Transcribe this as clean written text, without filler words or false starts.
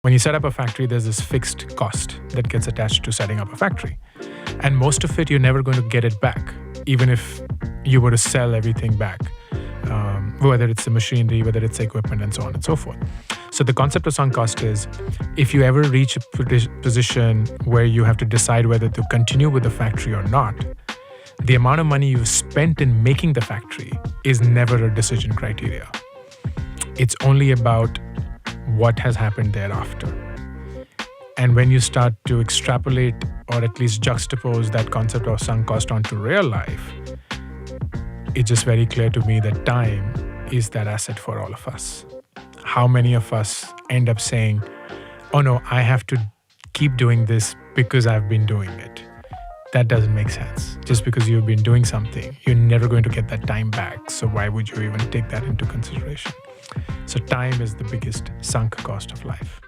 When you set up a factory, there's this fixed cost that gets attached to setting up a factory. And most of it, you're never going to get it back, even if you were to sell everything back, whether it's the machinery, whether it's equipment, and so on and so forth. So the concept of sunk cost is, if you ever reach a position where you have to decide whether to continue with the factory or not, the amount of money you've spent in making the factory is never a decision criteria. It's only about what has happened thereafter. And when you start to extrapolate or at least juxtapose that concept of sunk cost onto real life, it's just very clear to me that time is that asset for all of us. How many of us end up saying, oh no, I have to keep doing this because I've been doing it? That doesn't make sense. Just because you've been doing something, you're never going to get that time back. So why would you even take that into consideration? So time is the biggest sunk cost of life.